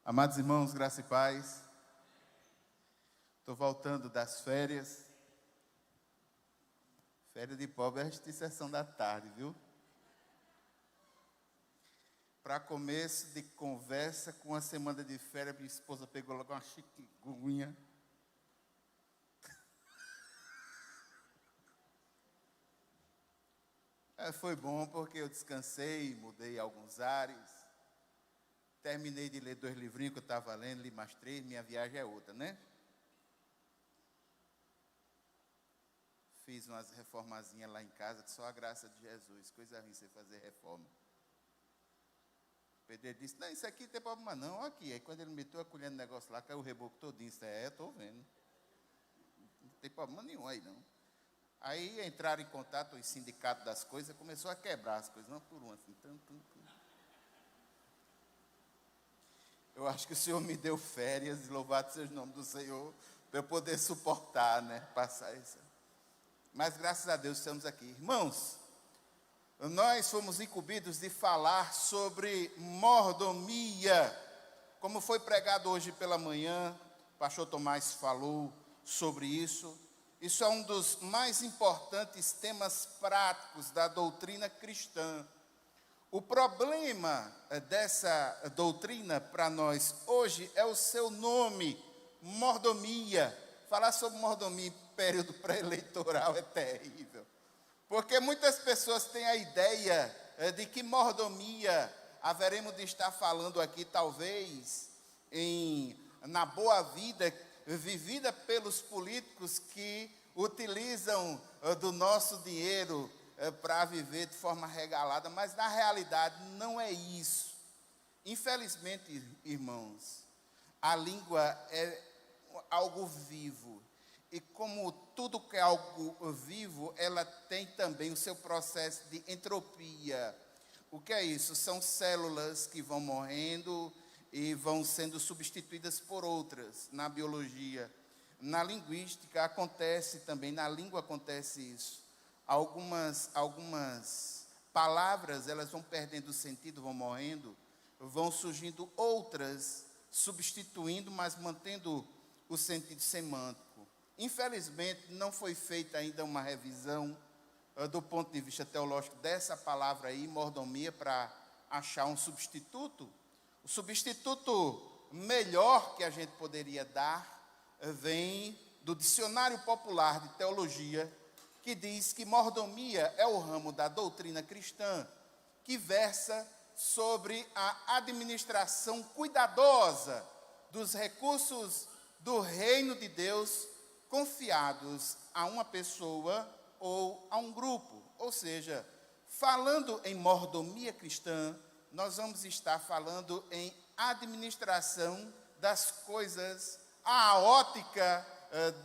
Amados irmãos, graça e paz. Estou voltando das férias. Férias de pobre é a sessão da tarde, viu? Para começo de conversa, com a semana de férias, minha esposa pegou logo uma chikungunya. Foi bom porque eu descansei, mudei alguns ares. Terminei de ler 2 livrinhos que eu estava lendo, li mais 3, minha viagem é outra, né? Fiz umas reformazinhas lá em casa, que só a graça de Jesus, coisa ruim você fazer reforma. O pedreiro disse, não, isso aqui não tem problema não, olha aqui. Aí quando ele meteu a colher no negócio lá, caiu o reboco todinho, estou vendo. Não tem problema nenhum aí não. Aí entraram em contato os sindicatos das coisas, começou a quebrar as coisas, uma por uma, assim, Eu acho que o Senhor me deu férias, louvado seja o nome do Senhor, para eu poder suportar, né, passar isso. Mas graças a Deus estamos aqui. Irmãos, nós fomos incumbidos de falar sobre mordomia. Como foi pregado hoje pela manhã, o pastor Tomás falou sobre isso. Isso é um dos mais importantes temas práticos da doutrina cristã. O problema dessa doutrina para nós hoje é o seu nome, mordomia. Falar sobre mordomia em período pré-eleitoral é terrível. Porque muitas pessoas têm a ideia de que mordomia, haveremos de estar falando aqui talvez na boa vida vivida pelos políticos que utilizam do nosso dinheiro para viver de forma regalada, mas na realidade não é isso. Infelizmente, irmãos, a língua é algo vivo, e como tudo que é algo vivo, ela tem também o seu processo de entropia. O que é isso? São células que vão morrendo e vão sendo substituídas por outras. Na biologia, na linguística acontece também, na língua acontece isso. Algumas palavras, elas vão perdendo o sentido, vão morrendo, vão surgindo outras, substituindo, mas mantendo o sentido semântico. Infelizmente, não foi feita ainda uma revisão do ponto de vista teológico dessa palavra aí, mordomia, para achar um substituto. O substituto melhor que a gente poderia dar vem do Dicionário Popular de Teologia, que diz que mordomia é o ramo da doutrina cristã que versa sobre a administração cuidadosa dos recursos do reino de Deus confiados a uma pessoa ou a um grupo. Ou seja, falando em mordomia cristã, nós vamos estar falando em administração das coisas, a ótica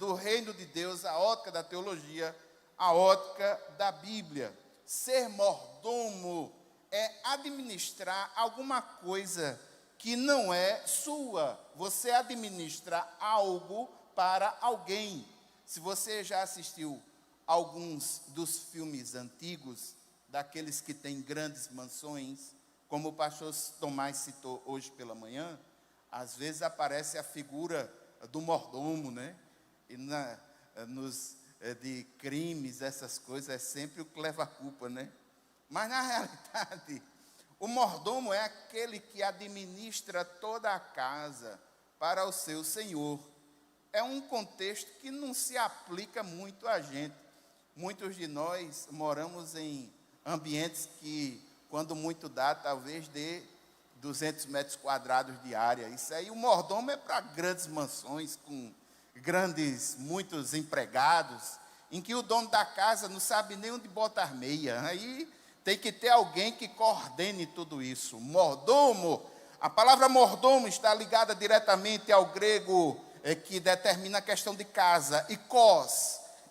do reino de Deus, a ótica da teologia, a ótica da Bíblia. Ser mordomo é administrar alguma coisa que não é sua. Você administra algo para alguém. Se você já assistiu alguns dos filmes antigos, daqueles que têm grandes mansões, como o pastor Tomás citou hoje pela manhã, às vezes aparece a figura do mordomo, né? E nos de crimes, essas coisas, é sempre o que leva a culpa, né? Mas na realidade, o mordomo é aquele que administra toda a casa para o seu senhor. É um contexto que não se aplica muito a gente. Muitos de nós moramos em ambientes que, quando muito dá, talvez dê 200 metros quadrados de área. Isso aí, o mordomo é para grandes mansões, com muitos empregados, em que o dono da casa não sabe nem onde botar meia. Aí tem que ter alguém que coordene tudo isso. Mordomo, a palavra mordomo está ligada diretamente ao grego que determina a questão de casa,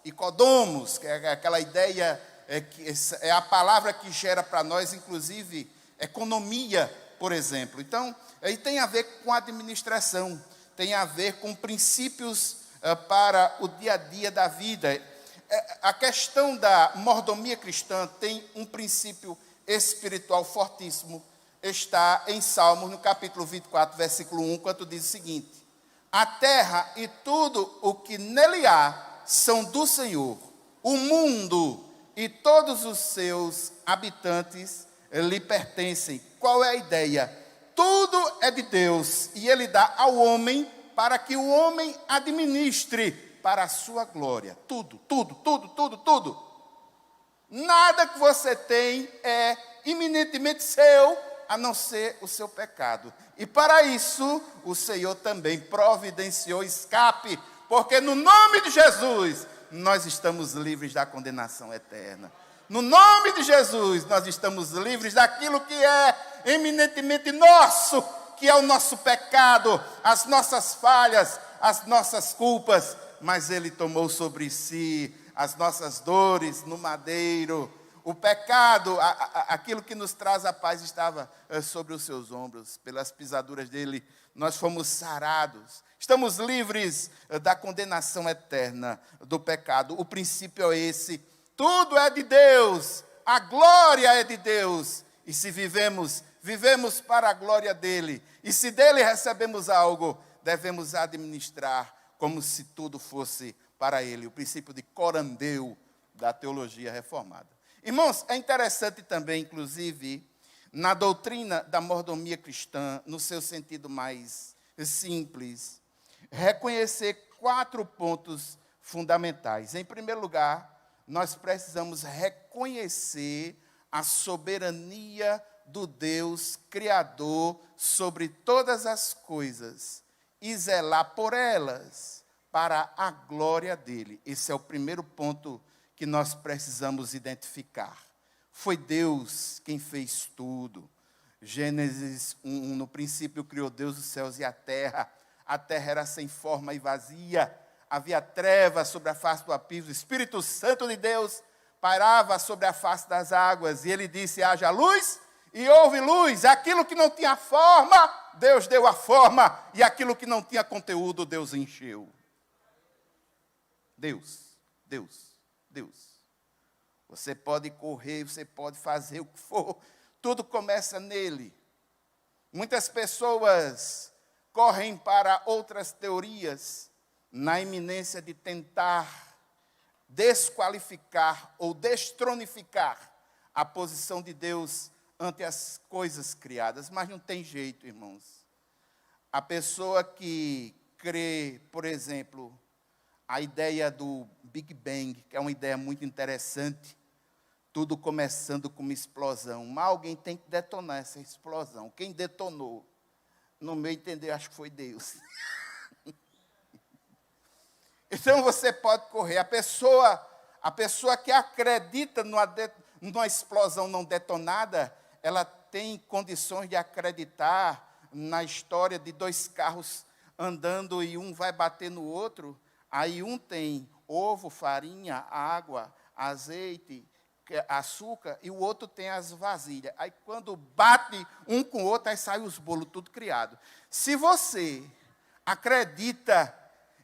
icodomos, que é aquela ideia, que é a palavra que gera para nós, inclusive, economia, por exemplo. Então, aí tem a ver com administração, tem a ver com princípios para o dia a dia da vida. A questão da mordomia cristã tem um princípio espiritual fortíssimo, está em Salmos, no capítulo 24, versículo 1, quando diz o seguinte: a terra e tudo o que nele há são do Senhor. O mundo e todos os seus habitantes lhe pertencem. Qual é a ideia? Tudo é de Deus e Ele dá ao homem para que o homem administre para a sua glória. Tudo, tudo, tudo, tudo, tudo. Nada que você tem é iminentemente seu, a não ser o seu pecado. E para isso, o Senhor também providenciou escape, porque no nome de Jesus, nós estamos livres da condenação eterna. No nome de Jesus, nós estamos livres daquilo que é eminentemente nosso, que é o nosso pecado, as nossas falhas, as nossas culpas, mas Ele tomou sobre si as nossas dores no madeiro. O pecado, aquilo que nos traz a paz, estava sobre os seus ombros. Pelas pisaduras dele, nós fomos sarados. Estamos livres da condenação eterna do pecado. O princípio é esse: tudo é de Deus, a glória é de Deus. E se vivemos para a glória dele. E se dele recebemos algo, devemos administrar como se tudo fosse para ele. O princípio de corandeu da teologia reformada. Irmãos, é interessante também, inclusive, na doutrina da mordomia cristã, no seu sentido mais simples, reconhecer 4 pontos fundamentais. Em primeiro lugar, nós precisamos reconhecer a soberania do Deus Criador sobre todas as coisas e zelar por elas para a glória dele. Esse é o primeiro ponto que nós precisamos identificar. Foi Deus quem fez tudo. Gênesis 1, no princípio criou Deus os céus e a terra era sem forma e vazia, havia trevas sobre a face do abismo, o Espírito Santo de Deus pairava sobre a face das águas, e ele disse: haja luz, e houve luz. Aquilo que não tinha forma, Deus deu a forma, e aquilo que não tinha conteúdo, Deus encheu. Deus. Você pode correr, você pode fazer o que for, tudo começa nele. Muitas pessoas correm para outras teorias, na iminência de tentar desqualificar ou destronificar a posição de Deus ante as coisas criadas, mas não tem jeito, irmãos. A pessoa que crê, por exemplo, a ideia do Big Bang, que é uma ideia muito interessante, tudo começando com uma explosão, mas alguém tem que detonar essa explosão. Quem detonou? No meu entender, acho que foi Deus. Então você pode correr. A pessoa que acredita numa explosão não detonada, ela tem condições de acreditar na história de 2 carros andando e um vai bater no outro. Aí um tem ovo, farinha, água, azeite, açúcar, e o outro tem as vasilhas. Aí quando bate um com o outro, aí sai os bolos tudo criado. Se você acredita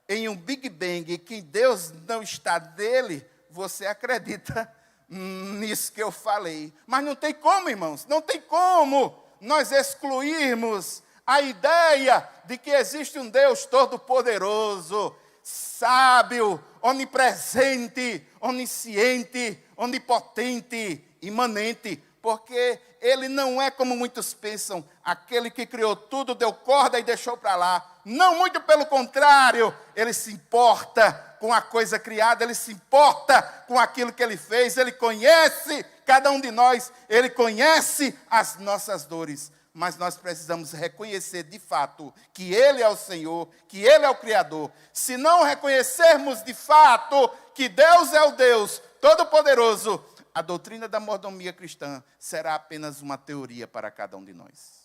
em um Big Bang, que Deus não está nele, você acredita nisso que eu falei. Mas não tem como, irmãos, não tem como nós excluirmos a ideia de que existe um Deus todo-poderoso, sábio, onipresente, onisciente, onipotente, imanente, porque ele não é como muitos pensam, aquele que criou tudo, deu corda e deixou para lá. Não, muito pelo contrário, ele se importa com a coisa criada, ele se importa com aquilo que ele fez, ele conhece cada um de nós, ele conhece as nossas dores. Mas nós precisamos reconhecer de fato que Ele é o Senhor, que Ele é o Criador. Se não reconhecermos de fato que Deus é o Deus Todo-Poderoso, a doutrina da mordomia cristã será apenas uma teoria para cada um de nós.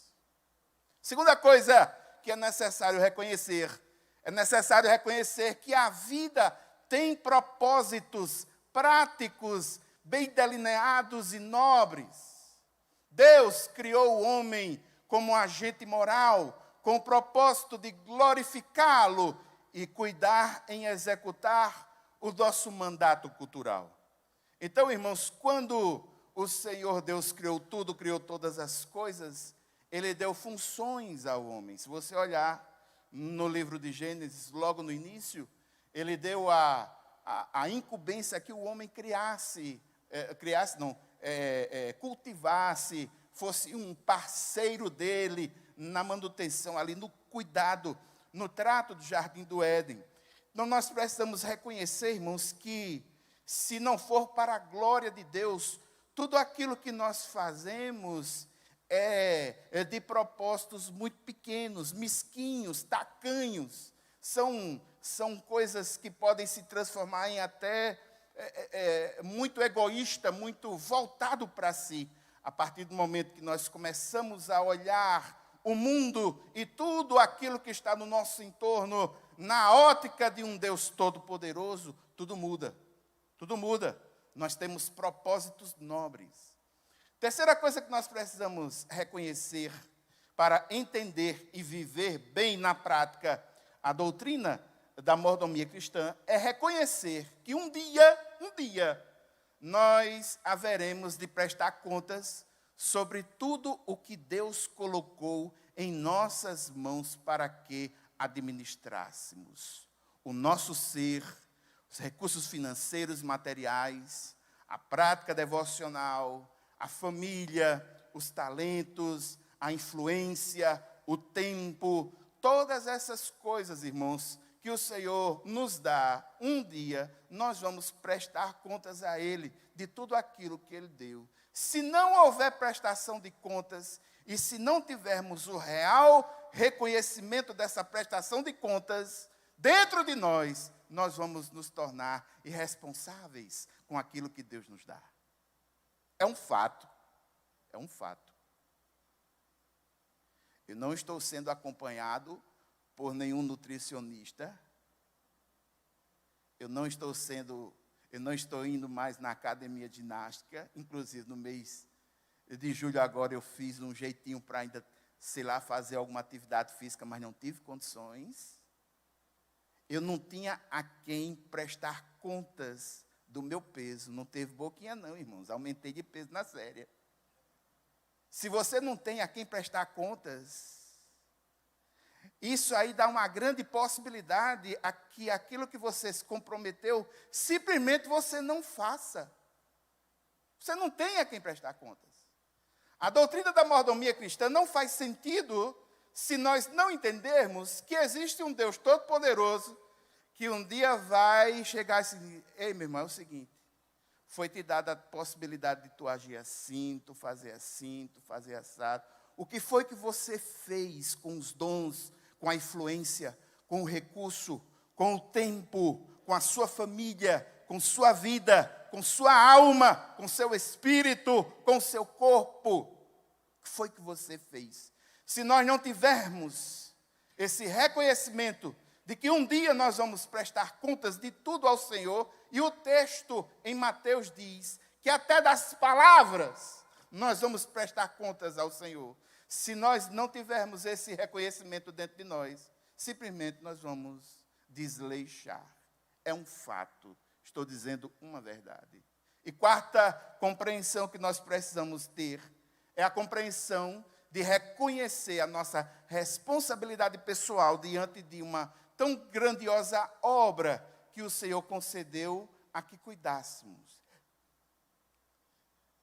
Segunda coisa que é necessário reconhecer que a vida tem propósitos práticos, bem delineados e nobres. Deus criou o homem como um agente moral, com o propósito de glorificá-lo e cuidar em executar o nosso mandato cultural. Então, irmãos, quando o Senhor Deus criou tudo, criou todas as coisas, ele deu funções ao homem. Se você olhar no livro de Gênesis, logo no início, ele deu a incumbência que o homem cultivasse, fosse um parceiro dele na manutenção ali, no cuidado, no trato do jardim do Éden. Então nós precisamos reconhecer, irmãos, que se não for para a glória de Deus, tudo aquilo que nós fazemos é de propósitos muito pequenos, mesquinhos, tacanhos. São coisas que podem se transformar em até muito egoísta, muito voltado para si. A partir do momento que nós começamos a olhar o mundo e tudo aquilo que está no nosso entorno na ótica de um Deus todo-poderoso, tudo muda. Tudo muda. Nós temos propósitos nobres. Terceira coisa que nós precisamos reconhecer para entender e viver bem na prática a doutrina da mordomia cristã é reconhecer que um dia, nós haveremos de prestar contas sobre tudo o que Deus colocou em nossas mãos para que administrássemos. O nosso ser, os recursos financeiros, materiais, a prática devocional, a família, os talentos, a influência, o tempo, todas essas coisas, irmãos, que o Senhor nos dá, um dia nós vamos prestar contas a Ele de tudo aquilo que Ele deu. Se não houver prestação de contas e se não tivermos o real reconhecimento dessa prestação de contas dentro de nós, nós vamos nos tornar irresponsáveis com aquilo que Deus nos dá. É um fato. É um fato. Eu não estou sendo acompanhado por nenhum nutricionista. Eu não estou indo mais na academia de ginástica. Inclusive, no mês de julho agora eu fiz um jeitinho para ainda, sei lá, fazer alguma atividade física, mas não tive condições. Eu não tinha a quem prestar contas do meu peso. Não teve boquinha não, irmãos. Aumentei de peso na séria. Se você não tem a quem prestar contas, isso aí dá uma grande possibilidade a que aquilo que você se comprometeu, simplesmente você não faça. Você não tem a quem prestar contas. A doutrina da mordomia cristã não faz sentido se nós não entendermos que existe um Deus todo-poderoso que um dia vai chegar assim: ei, meu irmão, é o seguinte, foi te dada a possibilidade de tu agir assim, tu fazer assado. O que foi que você fez com os dons, com a influência, com o recurso, com o tempo, com a sua família, com sua vida, com sua alma, com seu espírito, com seu corpo? O que foi que você fez? Se nós não tivermos esse reconhecimento de que um dia nós vamos prestar contas de tudo ao Senhor, e o texto em Mateus diz que até das palavras nós vamos prestar contas ao Senhor. Se nós não tivermos esse reconhecimento dentro de nós, simplesmente nós vamos desleixar. É um fato, estou dizendo uma verdade. E quarta compreensão que nós precisamos ter é a compreensão de reconhecer a nossa responsabilidade pessoal diante de uma tão grandiosa obra que o Senhor concedeu a que cuidássemos.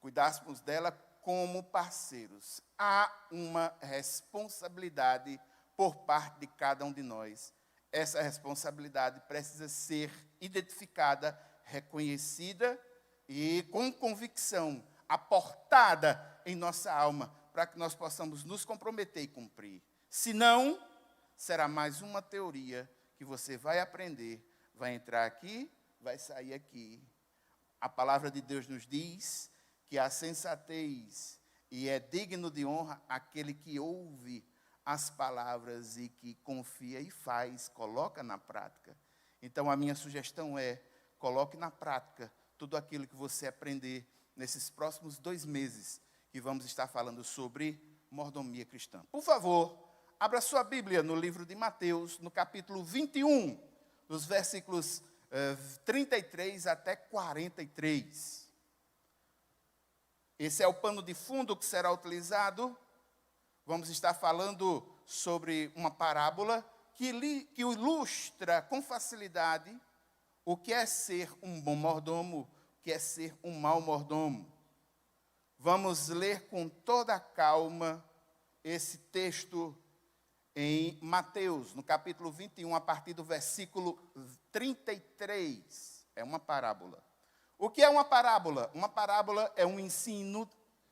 Cuidássemos dela como parceiros. Há uma responsabilidade por parte de cada um de nós. Essa responsabilidade precisa ser identificada, reconhecida e com convicção, aportada em nossa alma, para que nós possamos nos comprometer e cumprir. Senão, será mais uma teoria que você vai aprender, vai entrar aqui, vai sair aqui. A palavra de Deus nos diz que a sensatez e é digno de honra aquele que ouve as palavras e que confia e faz, coloca na prática. Então, a minha sugestão é, coloque na prática tudo aquilo que você aprender nesses próximos 2 meses, que vamos estar falando sobre mordomia cristã. Por favor, abra sua Bíblia no livro de Mateus, no capítulo 21, dos versículos 33 até 43. Esse é o pano de fundo que será utilizado Vamos estar falando sobre uma parábola que ilustra com facilidade o que é ser um bom mordomo, o que é ser um mau mordomo. Vamos ler com toda a calma esse texto em Mateus, no capítulo 21, a partir do versículo 33. É uma parábola. O que é uma parábola? Uma parábola é um ensino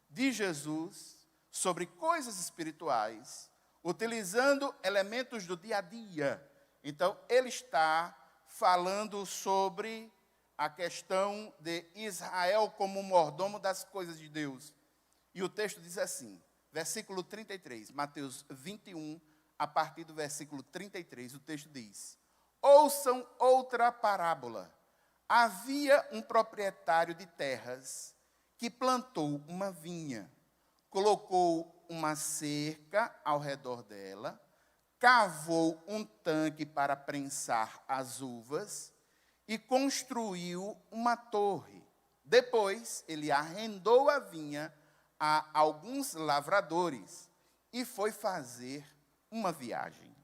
de Jesus sobre coisas espirituais, utilizando elementos do dia a dia. Então, ele está falando sobre a questão de Israel como mordomo das coisas de Deus. E o texto diz assim, versículo 33, Mateus 21, a partir do versículo 33, o texto diz: ouçam outra parábola. Havia um proprietário de terras que plantou uma vinha, colocou uma cerca ao redor dela, cavou um tanque para prensar as uvas e construiu uma torre. Depois, ele arrendou a vinha a alguns lavradores e foi fazer uma viagem.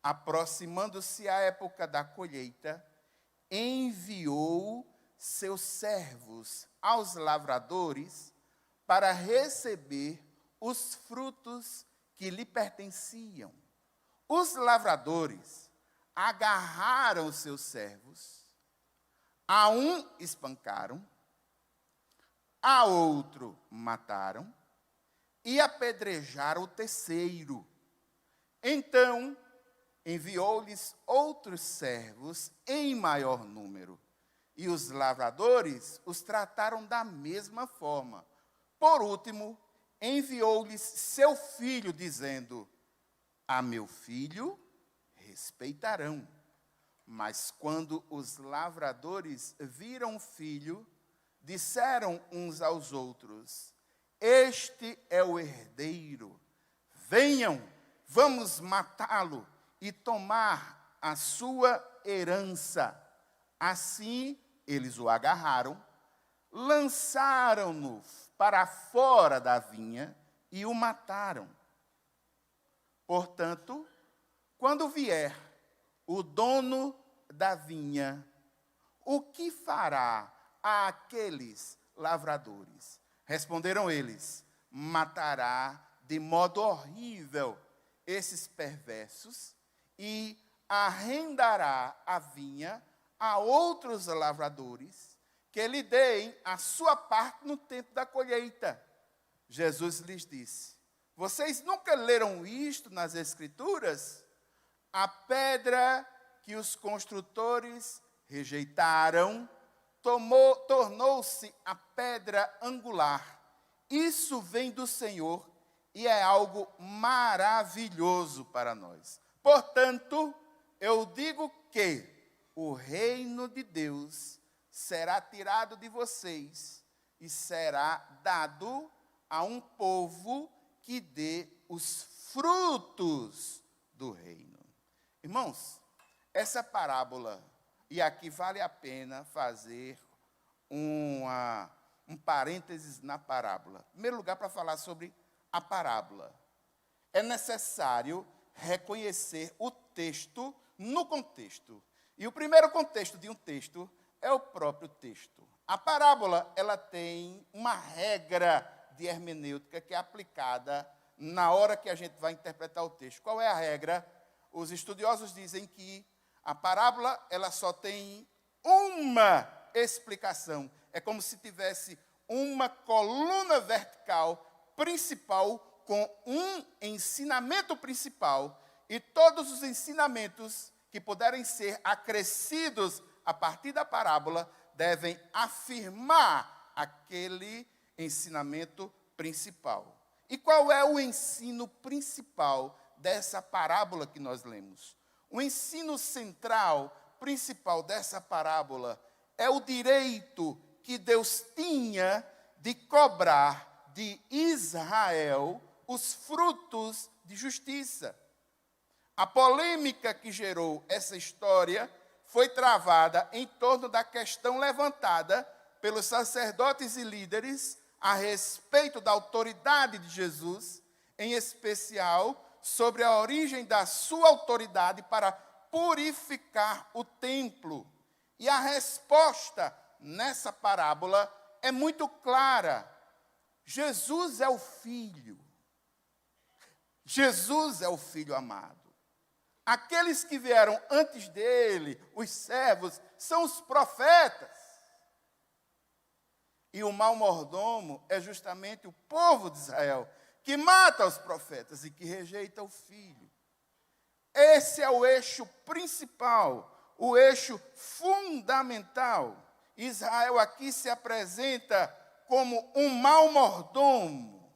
Aproximando-se a época da colheita, enviou seus servos aos lavradores para receber os frutos que lhe pertenciam. Os lavradores agarraram os seus servos, a um espancaram, a outro mataram e apedrejaram o terceiro. Então, enviou-lhes outros servos em maior número, e os lavradores os trataram da mesma forma. Por último, enviou-lhes seu filho, dizendo: a meu filho respeitarão. Mas quando os lavradores viram o filho, disseram uns aos outros: este é o herdeiro, venham, vamos matá-lo e tomar a sua herança. Assim, eles o agarraram, lançaram-no para fora da vinha e o mataram. Portanto, quando vier o dono da vinha, o que fará àqueles lavradores? Responderam eles: matará de modo horrível esses perversos e arrendará a vinha a outros lavradores que lhe deem a sua parte no tempo da colheita. Jesus lhes disse: vocês nunca leram isto nas Escrituras? A pedra que os construtores rejeitaram tornou-se a pedra angular. Isso vem do Senhor e é algo maravilhoso para nós. Portanto, eu digo que o reino de Deus será tirado de vocês e será dado a um povo que dê os frutos do reino. Irmãos, essa parábola, e aqui vale a pena fazer um parênteses na parábola. Em primeiro lugar, para falar sobre a parábola, é necessário reconhecer o texto no contexto. E o primeiro contexto de um texto é o próprio texto. A parábola, ela tem uma regra de hermenêutica que é aplicada na hora que a gente vai interpretar o texto. Qual é a regra? Os estudiosos dizem que a parábola, ela só tem uma explicação. É como se tivesse uma coluna vertical principal com um ensinamento principal e todos os ensinamentos que puderem ser acrescidos a partir da parábola devem afirmar aquele ensinamento principal. E qual é o ensino principal dessa parábola que nós lemos? O ensino central, principal dessa parábola é o direito que Deus tinha de cobrar de Israel os frutos de justiça. A polêmica que gerou essa história foi travada em torno da questão levantada pelos sacerdotes e líderes a respeito da autoridade de Jesus em especial sobre a origem da sua autoridade para purificar o templo. E a resposta nessa parábola é muito clara. Jesus é o Filho. Jesus é o Filho amado. Aqueles que vieram antes dele, os servos, são os profetas. E o mau mordomo é justamente o povo de Israel, que mata os profetas e que rejeita o Filho. Esse é o eixo principal, o eixo fundamental. Israel aqui se apresenta como um mau mordomo.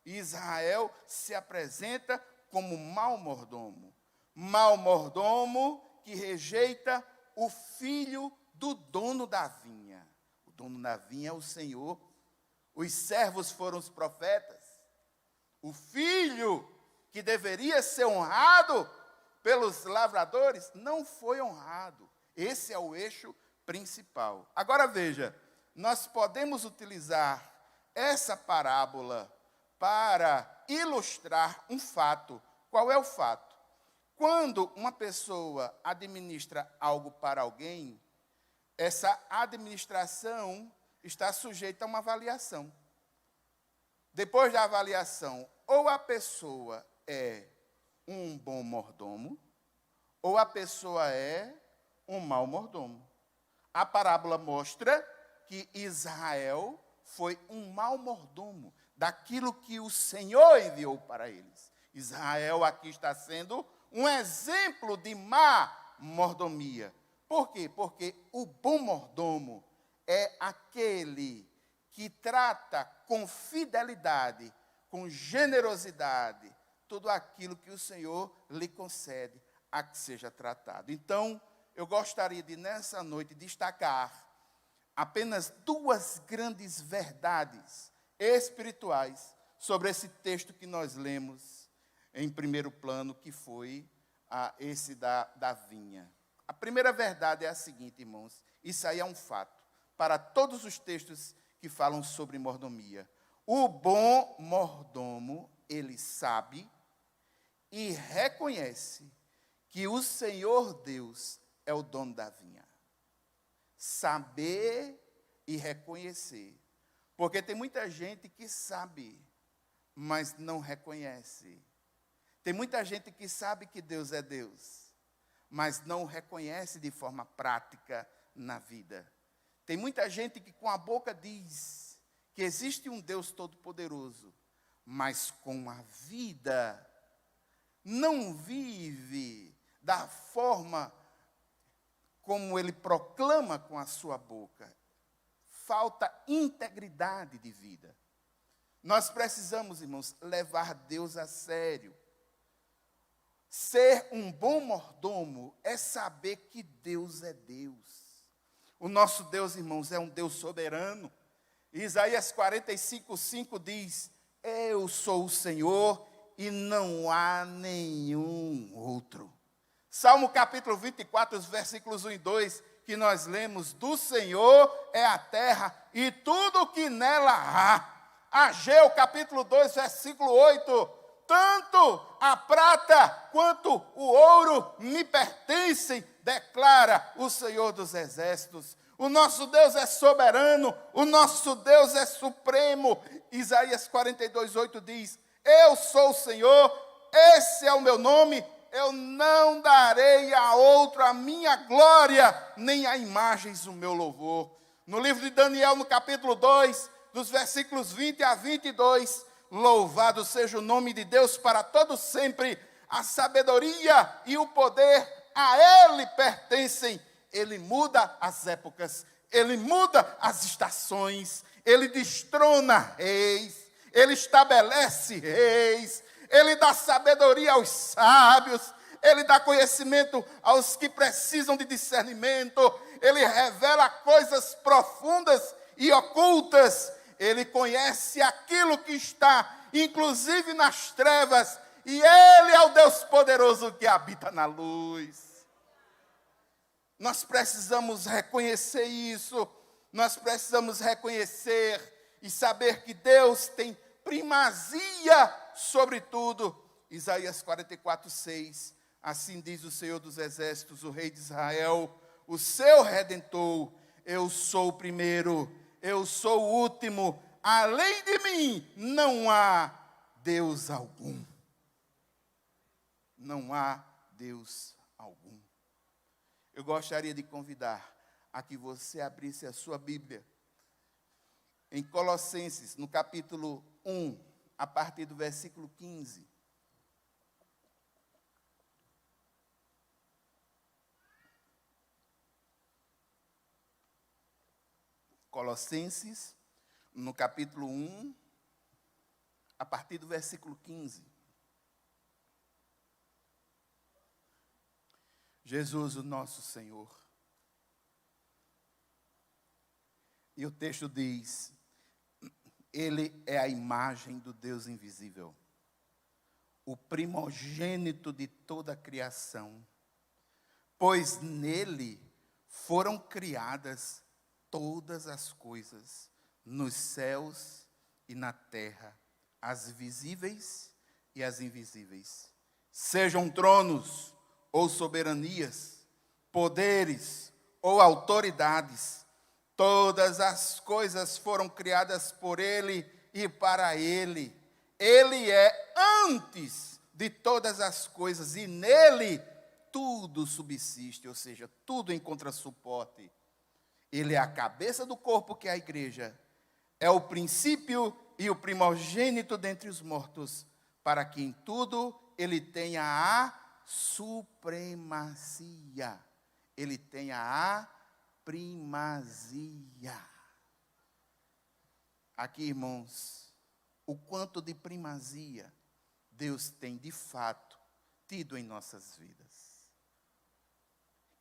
Israel se apresenta como mau mordomo. Mau mordomo que rejeita o filho do dono da vinha. O dono da vinha é o Senhor. Os servos foram os profetas. O filho que deveria ser honrado pelos lavradores não foi honrado. Esse é o eixo principal. Agora veja, nós podemos utilizar essa parábola para ilustrar um fato. Qual é o fato? Quando uma pessoa administra algo para alguém, essa administração está sujeita a uma avaliação. Depois da avaliação, ou a pessoa é um bom mordomo, ou a pessoa é um mau mordomo. A parábola mostra que Israel foi um mau mordomo daquilo que o Senhor enviou para eles. Israel aqui está sendo um exemplo de má mordomia. Por quê? Porque o bom mordomo é aquele que trata com fidelidade, com generosidade, tudo aquilo que o Senhor lhe concede a que seja tratado. Então, eu gostaria de, nessa noite, destacar apenas duas grandes verdades espirituais sobre esse texto que nós lemos em primeiro plano, que foi esse da vinha. A primeira verdade é a seguinte, irmãos, isso aí é um fato, para todos os textos que falam sobre mordomia. O bom mordomo, ele sabe e reconhece que o Senhor Deus é o dono da vinha. Saber e reconhecer. Porque tem muita gente que sabe, mas não reconhece. Tem muita gente que sabe que Deus é Deus, mas não reconhece de forma prática na vida. Tem muita gente que com a boca diz que existe um Deus todo-poderoso, mas com a vida não vive da forma como ele proclama com a sua boca. Falta integridade de vida. Nós precisamos, irmãos, levar Deus a sério. Ser um bom mordomo é saber que Deus é Deus. O nosso Deus, irmãos, é um Deus soberano. Isaías 45:5 diz: eu sou o Senhor e não há nenhum outro. Salmo capítulo 24, os versículos 1 e 2, que nós lemos: do Senhor é a terra e tudo o que nela há. Ageu capítulo 2, versículo 8: tanto a prata quanto o ouro me pertencem, declara o Senhor dos exércitos. O nosso Deus é soberano, o nosso Deus é supremo. Isaías 42:8 diz: eu sou o Senhor, esse é o meu nome, eu não darei a outro a minha glória, nem a imagens o meu louvor. No livro de Daniel, no capítulo 2, dos versículos 20 a 22, louvado seja o nome de Deus para todo sempre, a sabedoria e o poder a Ele pertencem. Ele muda as épocas, Ele muda as estações, Ele destrona reis, Ele estabelece reis, Ele dá sabedoria aos sábios, Ele dá conhecimento aos que precisam de discernimento, Ele revela coisas profundas e ocultas, Ele conhece aquilo que está, inclusive nas trevas, e Ele é o Deus poderoso que habita na luz. Nós precisamos reconhecer isso, nós precisamos reconhecer e saber que Deus tem primazia sobre tudo. Isaías 44:6. Assim diz o Senhor dos Exércitos, o Rei de Israel, o seu Redentor: eu sou o primeiro, eu sou o último, além de mim não há Deus algum. Não há Deus algum. Eu gostaria de convidar a que você abrisse a sua Bíblia em Colossenses, no capítulo 1, a partir do versículo 15. Colossenses, no capítulo 1, a partir do versículo 15. Jesus, o nosso Senhor. E o texto diz: Ele é a imagem do Deus invisível, o primogênito de toda a criação, pois nele foram criadas todas as coisas, nos céus e na terra, as visíveis e as invisíveis. Sejam tronos ou soberanias, poderes ou autoridades, todas as coisas foram criadas por Ele e para Ele. Ele é antes de todas as coisas e nele tudo subsiste, ou seja, tudo encontra suporte. Ele é a cabeça do corpo, que é a igreja. É o princípio e o primogênito dentre os mortos, para que em tudo ele tenha a supremacia. Ele tenha a primazia. Aqui, irmãos, o quanto de primazia Deus tem de fato tido em nossas vidas.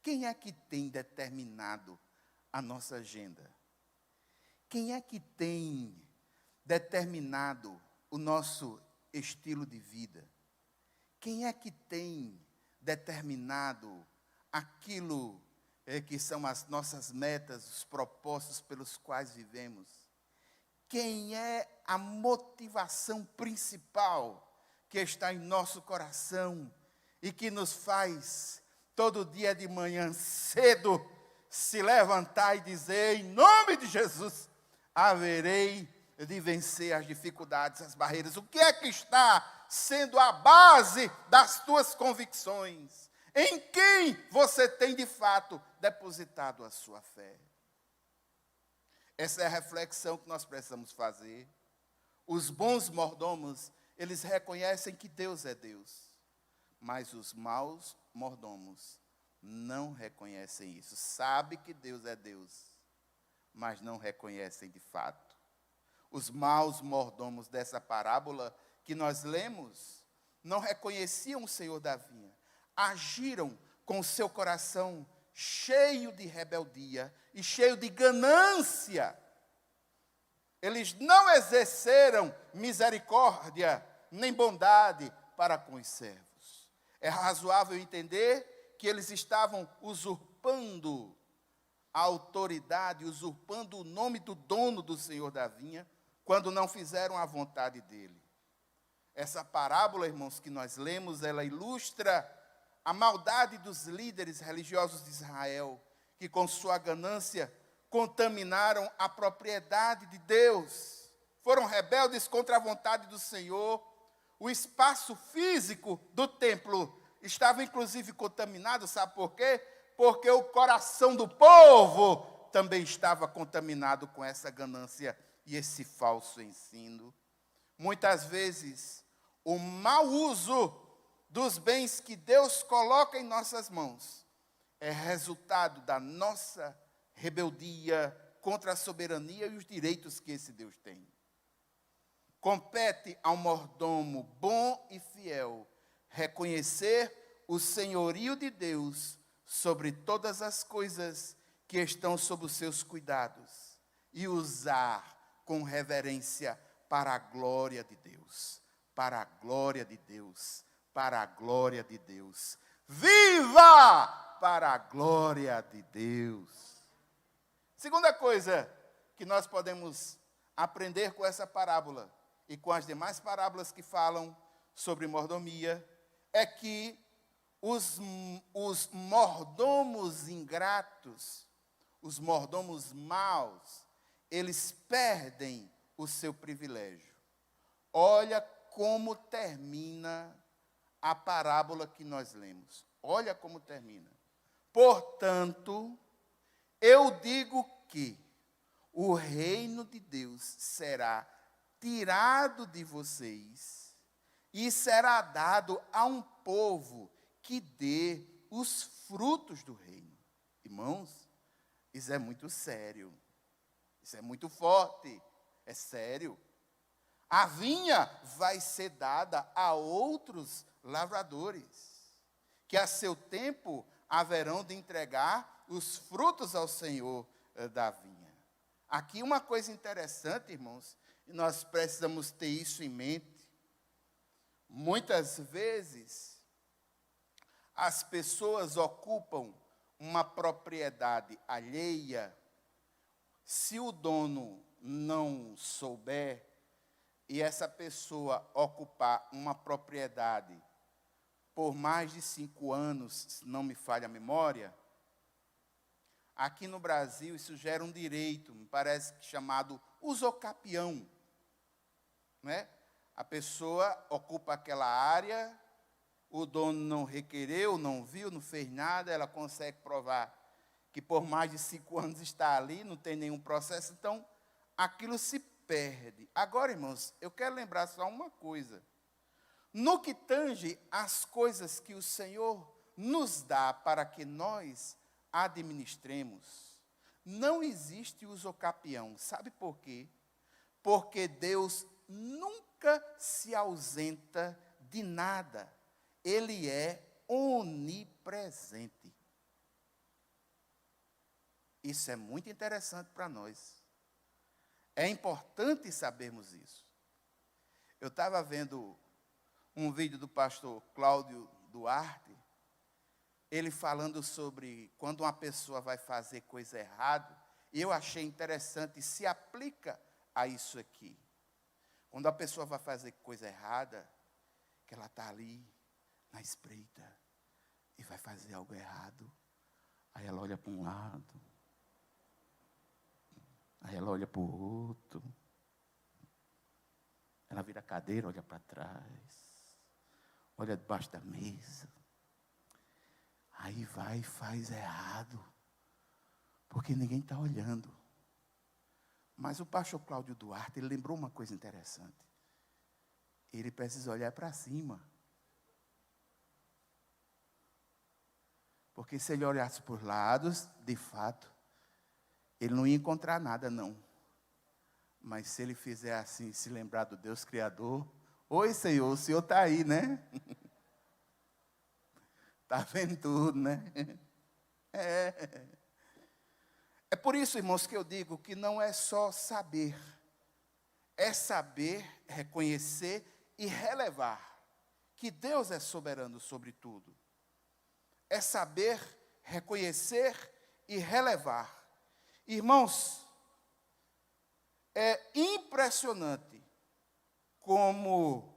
Quem é que tem determinado a nossa agenda? Quem é que tem determinado o nosso estilo de vida? Quem é que tem determinado aquilo que são as nossas metas, os propósitos pelos quais vivemos? Quem é a motivação principal que está em nosso coração e que nos faz todo dia de manhã cedo se levantar e dizer: em nome de Jesus, haverei de vencer as dificuldades, as barreiras? O que é que está sendo a base das tuas convicções? Em quem você tem de fato depositado a sua fé? Essa é a reflexão que nós precisamos fazer. Os bons mordomos, eles reconhecem que Deus é Deus, mas os maus mordomos não reconhecem isso. Sabem que Deus é Deus, mas não reconhecem de fato. Os maus mordomos dessa parábola que nós lemos não reconheciam o Senhor da vinha, agiram com o seu coração cheio de rebeldia e cheio de ganância. Eles não exerceram misericórdia nem bondade para com os servos. É razoável entender que eles estavam usurpando a autoridade, usurpando o nome do dono do Senhor da vinha, quando não fizeram a vontade dele. Essa parábola, irmãos, que nós lemos, ela ilustra a maldade dos líderes religiosos de Israel, que com sua ganância contaminaram a propriedade de Deus, foram rebeldes contra a vontade do Senhor. O espaço físico do templo estava inclusive contaminado, sabe por quê? Porque o coração do povo também estava contaminado com essa ganância e esse falso ensino. Muitas vezes, o mau uso dos bens que Deus coloca em nossas mãos é resultado da nossa rebeldia contra a soberania e os direitos que esse Deus tem. Compete ao mordomo bom e fiel reconhecer o senhorio de Deus sobre todas as coisas que estão sob os seus cuidados e usar com reverência para a glória de Deus, para a glória de Deus, para a glória de Deus. Viva para a glória de Deus. Segunda coisa que nós podemos aprender com essa parábola e com as demais parábolas que falam sobre mordomia, é que os mordomos ingratos, os mordomos maus, eles perdem o seu privilégio. Olha como termina a parábola que nós lemos. Olha como termina. Portanto, eu digo que o reino de Deus será tirado de vocês e será dado a um povo que dê os frutos do reino. Irmãos, isso é muito sério. Isso é muito forte. É sério. A vinha vai ser dada a outros lavradores, que a seu tempo haverão de entregar os frutos ao Senhor da vinha. Aqui uma coisa interessante, irmãos, e nós precisamos ter isso em mente. Muitas vezes, as pessoas ocupam uma propriedade alheia. Se o dono não souber, e essa pessoa ocupar uma propriedade por mais de 5 anos, se não me falha a memória, aqui no Brasil isso gera um direito, me parece que chamado usucapião, né? A pessoa ocupa aquela área, o dono não requereu, não viu, não fez nada, ela consegue provar que por mais de 5 anos está ali, não tem nenhum processo, então aquilo se perde. Agora, irmãos, eu quero lembrar só uma coisa. No que tange as coisas que o Senhor nos dá para que nós administremos, não existe usucapião. Sabe por quê? Porque Deus nunca se ausenta de nada. Ele é onipresente. Isso é muito interessante para nós. É importante sabermos isso. Eu estava vendo um vídeo do pastor Cláudio Duarte, ele falando sobre quando uma pessoa vai fazer coisa errada, e eu achei interessante, e se aplica a isso aqui. Quando a pessoa vai fazer coisa errada, que ela está ali, na espreita, e vai fazer algo errado, aí ela olha para um lado, aí ela olha para o outro, ela vira a cadeira, olha para trás, olha debaixo da mesa, aí vai e faz errado, porque ninguém está olhando. Mas o pastor Cláudio Duarte, ele lembrou uma coisa interessante. Ele precisa olhar para cima. Porque se ele olhasse por lados, de fato, ele não ia encontrar nada, não. Mas se ele fizer assim, se lembrar do Deus Criador, oi, Senhor, o Senhor está aí, né? Está vendo tudo, né? É por isso, irmãos, que eu digo que não é só saber. É saber, reconhecer e relevar que Deus é soberano sobre tudo. É saber, reconhecer e relevar. Irmãos, é impressionante como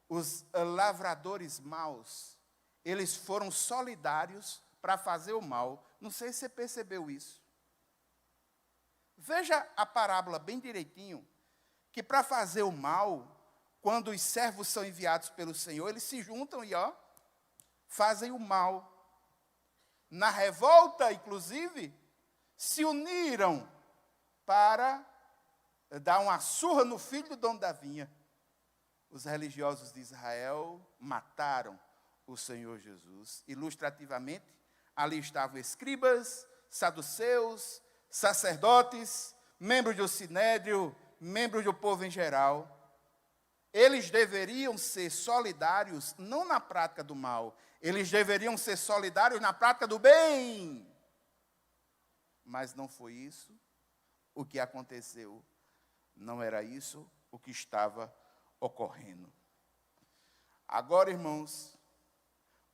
os lavradores maus, eles foram solidários para fazer o mal. Não sei se você percebeu isso. Veja a parábola bem direitinho, que para fazer o mal, quando os servos são enviados pelo Senhor, eles se juntam e fazem o mal. Na revolta, inclusive, se uniram para dar uma surra no filho do dono da vinha. Os religiosos de Israel mataram o Senhor Jesus. Ilustrativamente, ali estavam escribas, saduceus, sacerdotes, membros do sinédrio, membros do povo em geral. Eles deveriam ser solidários, não na prática do mal, eles deveriam ser solidários na prática do bem. Mas não foi isso o que aconteceu. Não era isso o que estava ocorrendo. Agora, irmãos,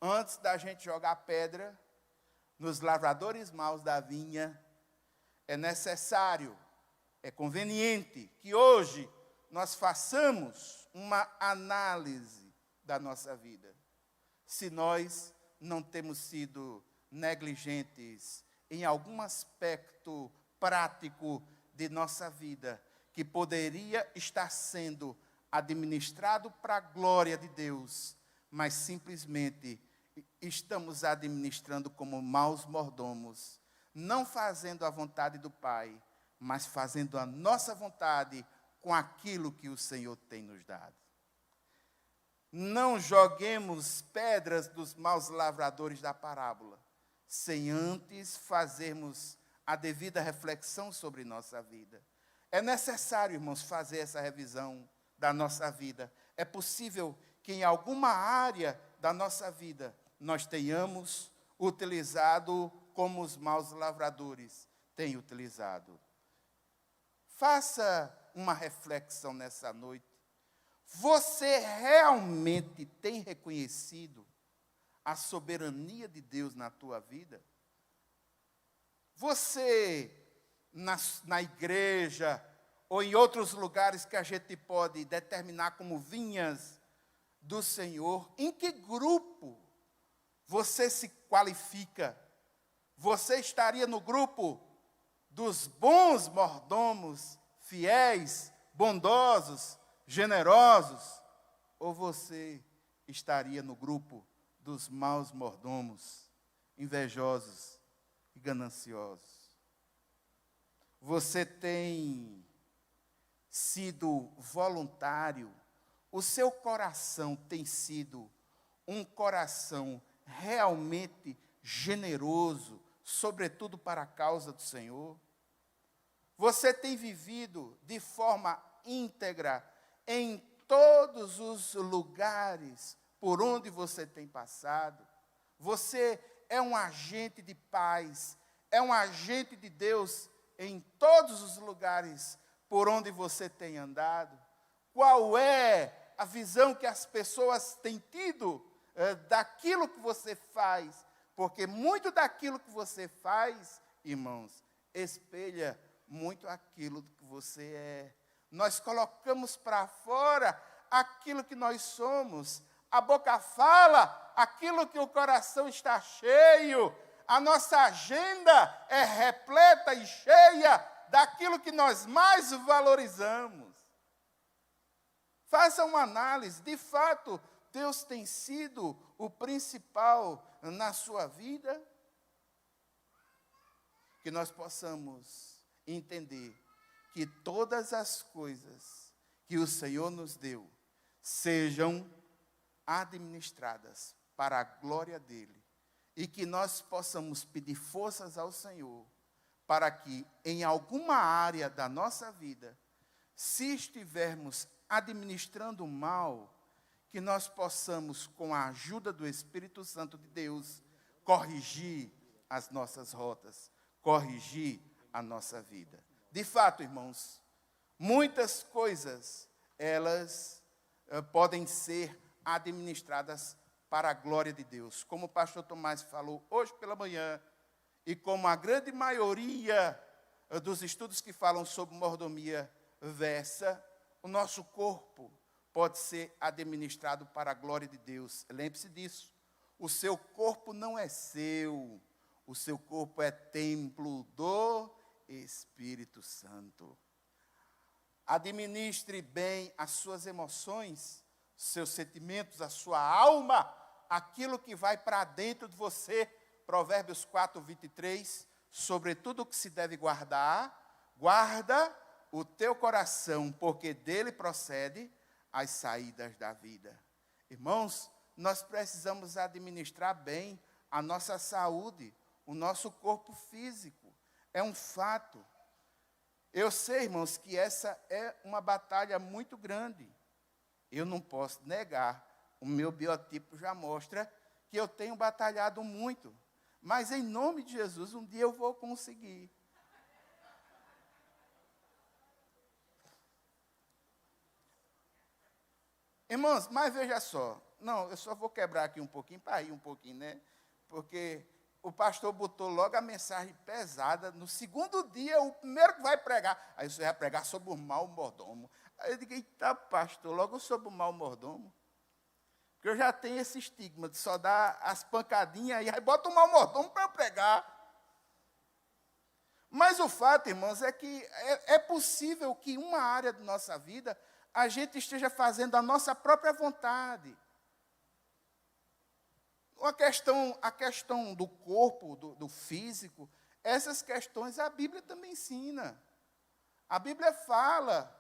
antes da gente jogar pedra nos lavradores maus da vinha, é necessário, é conveniente que hoje nós façamos uma análise da nossa vida. Se nós não temos sido negligentes em algum aspecto prático de nossa vida, que poderia estar sendo administrado para a glória de Deus, mas simplesmente estamos administrando como maus mordomos, não fazendo a vontade do Pai, mas fazendo a nossa vontade com aquilo que o Senhor tem nos dado. Não joguemos pedras dos maus lavradores da parábola, sem antes fazermos a devida reflexão sobre nossa vida. É necessário, irmãos, fazer essa revisão da nossa vida. É possível que em alguma área da nossa vida nós tenhamos utilizado como os maus lavradores têm utilizado. Faça uma reflexão nessa noite. Você realmente tem reconhecido a soberania de Deus na tua vida? Você, na igreja, ou em outros lugares que a gente pode determinar como vinhas do Senhor, em que grupo você se qualifica? Você estaria no grupo dos bons mordomos, fiéis, bondosos, generosos? Ou você estaria no grupo dos maus mordomos, invejosos e gananciosos? Você tem sido voluntário? O seu coração tem sido um coração realmente generoso, sobretudo para a causa do Senhor? Você tem vivido de forma íntegra em todos os lugares por onde você tem passado? Você é um agente de paz, é um agente de Deus em todos os lugares por onde você tem andado? Qual é a visão que as pessoas têm tido daquilo que você faz? Porque muito daquilo que você faz, irmãos, espelha muito aquilo que você é. Nós colocamos para fora aquilo que nós somos. A boca fala aquilo que o coração está cheio. A nossa agenda é repleta e cheia daquilo que nós mais valorizamos. Faça uma análise. De fato, Deus tem sido o principal na sua vida? Que nós possamos entender que todas as coisas que o Senhor nos deu sejam administradas para a glória dEle, e que nós possamos pedir forças ao Senhor para que em alguma área da nossa vida, se estivermos administrando mal, que nós possamos, com a ajuda do Espírito Santo de Deus, corrigir as nossas rotas, corrigir a nossa vida. De fato, irmãos, muitas coisas, elas podem ser administradas para a glória de Deus. Como o pastor Tomás falou hoje pela manhã, e como a grande maioria dos estudos que falam sobre mordomia versa, o nosso corpo pode ser administrado para a glória de Deus. Lembre-se disso. O seu corpo não é seu. O seu corpo é templo do Espírito Santo. Administre bem as suas emoções, seus sentimentos, a sua alma, aquilo que vai para dentro de você. Provérbios 4:23, sobre tudo o que se deve guardar, guarda o teu coração, porque dele procede as saídas da vida. Irmãos, nós precisamos administrar bem a nossa saúde, o nosso corpo físico. É um fato. Eu sei, irmãos, que essa é uma batalha muito grande. Eu não posso negar, o meu biotipo já mostra que eu tenho batalhado muito. Mas em nome de Jesus, um dia eu vou conseguir. Irmãos, mas veja só. Não, eu só vou quebrar aqui um pouquinho, para rir um pouquinho, né? Porque o pastor botou logo a mensagem pesada. No segundo dia, o primeiro que vai pregar. Aí você vai pregar sobre o mau mordomo. Aí eu digo, eita, pastor, logo sob o mau mordomo. Porque eu já tenho esse estigma de só dar as pancadinhas e aí bota o mau mordomo para eu pregar. Mas o fato, irmãos, é que é possível que uma área da nossa vida a gente esteja fazendo a nossa própria vontade. A questão do corpo, do físico, essas questões a Bíblia também ensina. A Bíblia fala,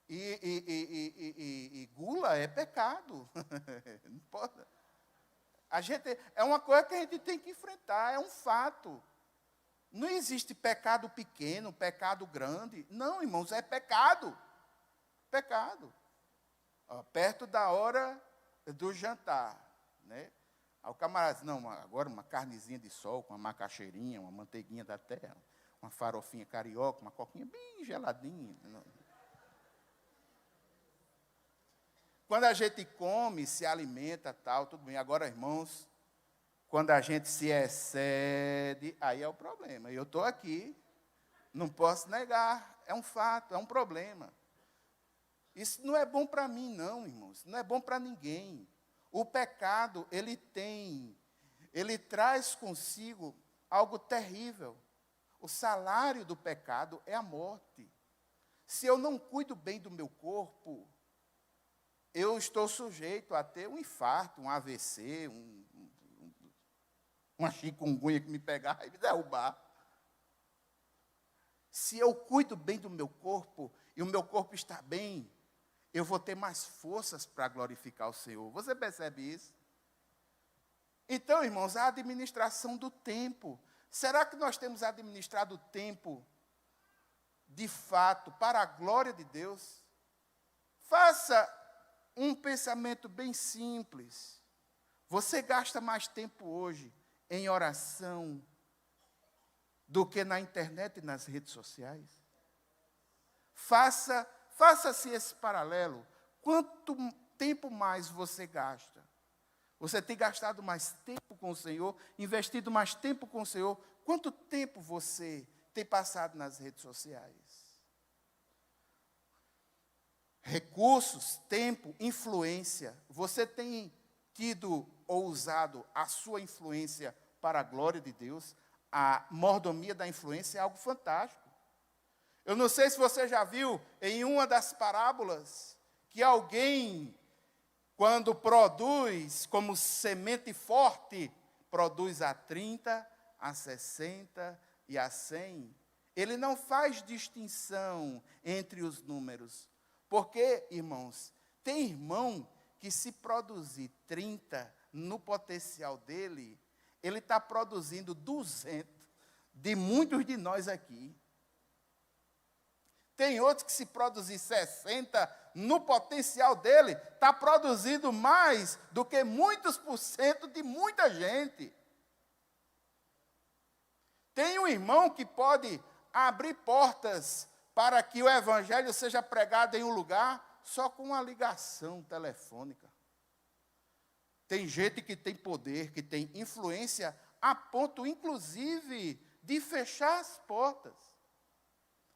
e gula é pecado. Não pode. É uma coisa que a gente tem que enfrentar, é um fato. Não existe pecado pequeno, pecado grande. Não, irmãos, é pecado. Pecado. Ó, perto da hora do jantar, né? Aí o camarada diz, não, agora uma carnezinha de sol, com uma macaxeirinha, uma manteiguinha da terra, uma farofinha carioca, uma coquinha bem geladinha. Quando a gente come, se alimenta, tal, tudo bem. Agora, irmãos, quando a gente se excede, aí é o problema. Eu estou aqui, não posso negar, é um fato, é um problema. Isso não é bom para mim, não, irmãos, não é bom para ninguém. O pecado, ele traz consigo algo terrível. O salário do pecado é a morte. Se eu não cuido bem do meu corpo, eu estou sujeito a ter um infarto, um AVC, uma chikungunya que me pegar e me derrubar. Se eu cuido bem do meu corpo, e o meu corpo está bem, eu vou ter mais forças para glorificar o Senhor. Você percebe isso? Então, irmãos, a administração do tempo. Será que nós temos administrado o tempo, de fato, para a glória de Deus? Faça um pensamento bem simples. Você gasta mais tempo hoje em oração do que na internet e nas redes sociais? Faça-se esse paralelo. Quanto tempo mais você gasta? Você tem gastado mais tempo com o Senhor, investido mais tempo com o Senhor? Quanto tempo você tem passado nas redes sociais? Recursos, tempo, influência. Você tem tido ou usado a sua influência para a glória de Deus? A mordomia da influência é algo fantástico. Eu não sei se você já viu em uma das parábolas que alguém, quando produz como semente forte, produz a 30, a 60 e a 100. Ele não faz distinção entre os números. Porque, irmãos, tem irmão que se produzir 30 no potencial dele, ele está produzindo 200 de muitos de nós aqui. Tem outros que se produzir 60 no potencial dele, está produzindo mais do que muitos por cento de muita gente. Tem um irmão que pode abrir portas para que o evangelho seja pregado em um lugar só com uma ligação telefônica. Tem gente que tem poder, que tem influência, a ponto, inclusive, de fechar as portas.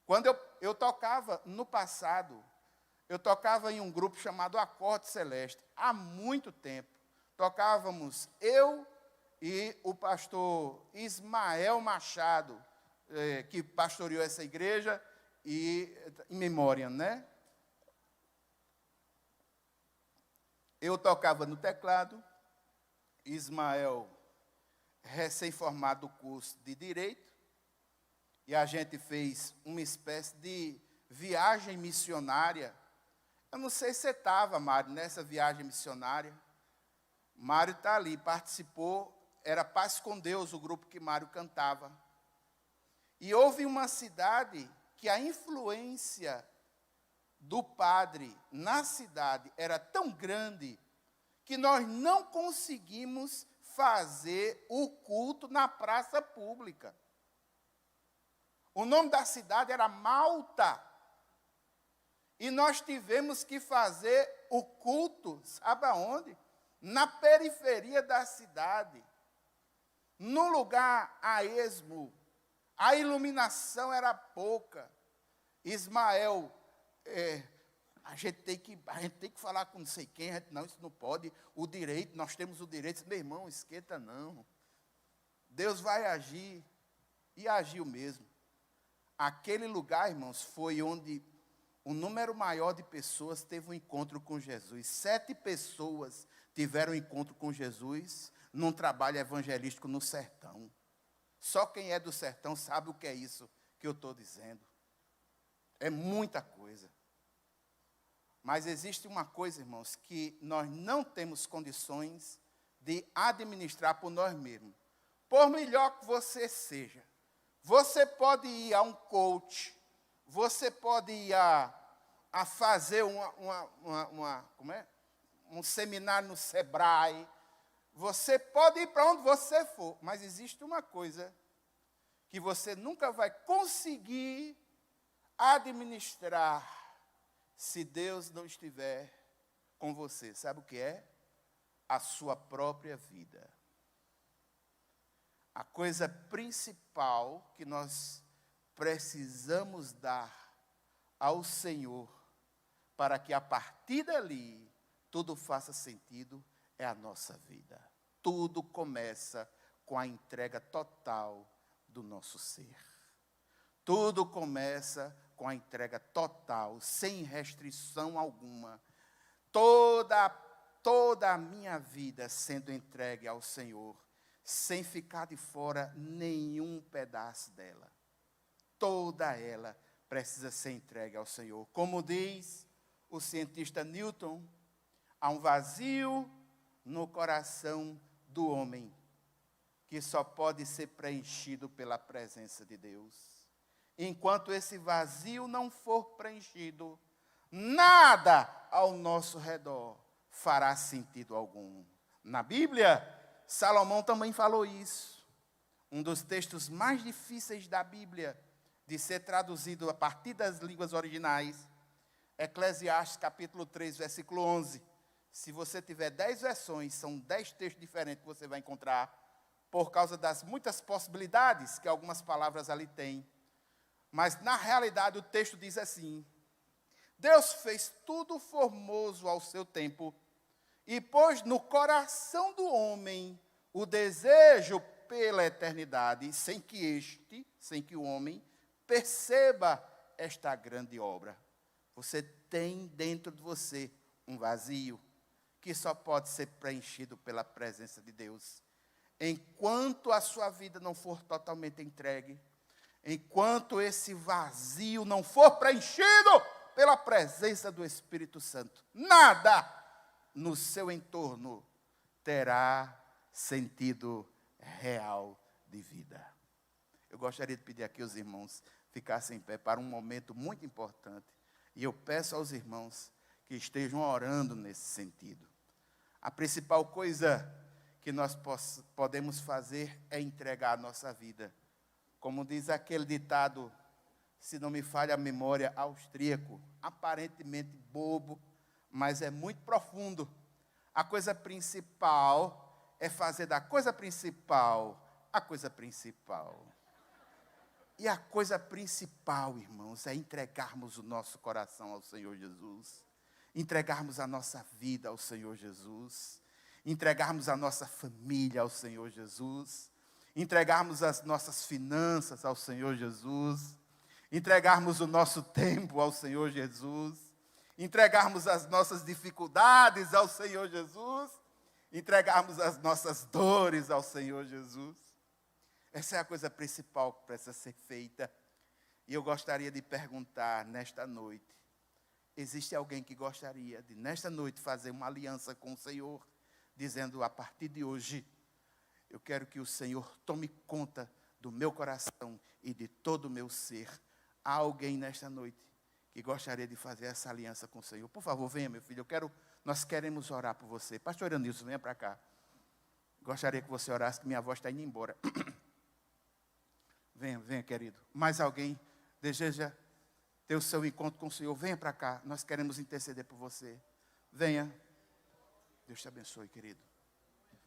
Quando eu tocava no passado, eu tocava em um grupo chamado Acorde Celeste, há muito tempo. Tocávamos eu e o pastor Ismael Machado, que pastoreou essa igreja, e em memória, né? Eu tocava no teclado, Ismael, recém-formado do curso de Direito, e a gente fez uma espécie de viagem missionária. Eu não sei se você estava, Mário, nessa viagem missionária. Mário está ali, participou, era Paz com Deus, o grupo que Mário cantava. E houve uma cidade que a influência do padre na cidade era tão grande que nós não conseguimos fazer o culto na praça pública. O nome da cidade era Malta. E nós tivemos que fazer o culto, sabe aonde? Na periferia da cidade. No lugar a esmo. A iluminação era pouca. Ismael A gente tem que falar com não sei quem, não, isso não pode. O direito, nós temos o direito. Meu irmão, esquenta não. Deus vai agir. E agiu mesmo. Aquele lugar, irmãos, foi onde o número maior de pessoas teve um encontro com Jesus. 7 pessoas tiveram um encontro com Jesus num trabalho evangelístico no sertão. Só quem é do sertão sabe o que é isso que eu estou dizendo. É muita coisa. Mas existe uma coisa, irmãos, que nós não temos condições de administrar por nós mesmos. Por melhor que você seja, você pode ir a um coach, você pode ir a fazer um seminário no Sebrae, você pode ir para onde você for, mas existe uma coisa que você nunca vai conseguir administrar se Deus não estiver com você. Sabe o que é? A sua própria vida. A coisa principal que nós precisamos dar ao Senhor para que a partir dali tudo faça sentido é a nossa vida. Tudo começa com a entrega total do nosso ser. Tudo começa com a entrega total, sem restrição alguma. Toda a minha vida sendo entregue ao Senhor, sem ficar de fora nenhum pedaço dela. Toda ela precisa ser entregue ao Senhor. Como diz o cientista Newton, há um vazio no coração do homem que só pode ser preenchido pela presença de Deus. Enquanto esse vazio não for preenchido, nada ao nosso redor fará sentido algum. Na Bíblia, Salomão também falou isso. Um dos textos mais difíceis da Bíblia de ser traduzido a partir das línguas originais, Eclesiastes capítulo 3, versículo 11. Se você tiver 10 versões, são 10 textos diferentes que você vai encontrar, por causa das muitas possibilidades que algumas palavras ali têm. Mas, na realidade, o texto diz assim: Deus fez tudo formoso ao seu tempo e pôs no coração do homem o desejo pela eternidade, sem que o homem perceba esta grande obra. Você tem dentro de você um vazio que só pode ser preenchido pela presença de Deus. Enquanto a sua vida não for totalmente entregue, enquanto esse vazio não for preenchido pela presença do Espírito Santo, nada no seu entorno terá sentido real de vida. Eu gostaria de pedir aqui aos irmãos ficassem em pé para um momento muito importante. E eu peço aos irmãos que estejam orando nesse sentido. A principal coisa que nós podemos fazer é entregar a nossa vida. Como diz aquele ditado, se não me falha a memória, austríaco, aparentemente bobo, mas é muito profundo. A coisa principal é fazer da coisa principal a coisa principal. E a coisa principal, irmãos, é entregarmos o nosso coração ao Senhor Jesus, entregarmos a nossa vida ao Senhor Jesus, entregarmos a nossa família ao Senhor Jesus, entregarmos as nossas finanças ao Senhor Jesus, entregarmos o nosso tempo ao Senhor Jesus, entregarmos as nossas dificuldades ao Senhor Jesus, entregarmos as nossas dores ao Senhor Jesus. Essa é a coisa principal que precisa ser feita. E eu gostaria de perguntar nesta noite, existe alguém que gostaria de, nesta noite, fazer uma aliança com o Senhor, dizendo, a partir de hoje, eu quero que o Senhor tome conta do meu coração e de todo o meu ser. Há alguém nesta noite que gostaria de fazer essa aliança com o Senhor? Por favor, venha, meu filho, nós queremos orar por você. Pastor Anilson, venha para cá. Gostaria que você orasse, que minha voz está indo embora. Venha, querido. Mais alguém deseja ter o seu encontro com o Senhor? Venha para cá, nós queremos interceder por você. Venha. Deus te abençoe, querido.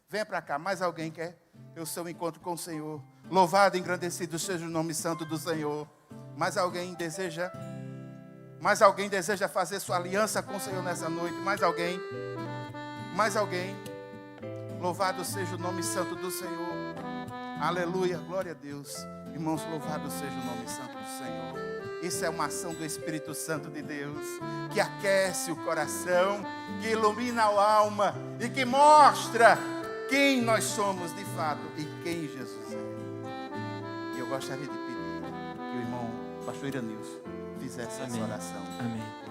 Venha para cá, mais alguém quer ter o seu encontro com o Senhor? Louvado e engrandecido seja o nome santo do Senhor. Mais alguém deseja? Mais alguém deseja fazer sua aliança com o Senhor nessa noite? Mais alguém? Mais alguém? Louvado seja o nome santo do Senhor. Aleluia, glória a Deus. Irmãos, louvado seja o nome santo do Senhor. Isso é uma ação do Espírito Santo de Deus, que aquece o coração, que ilumina a alma e que mostra quem nós somos de fato e quem Jesus é. E eu gostaria de pedir que o irmão pastor Iranilson fizesse essa oração. Amém.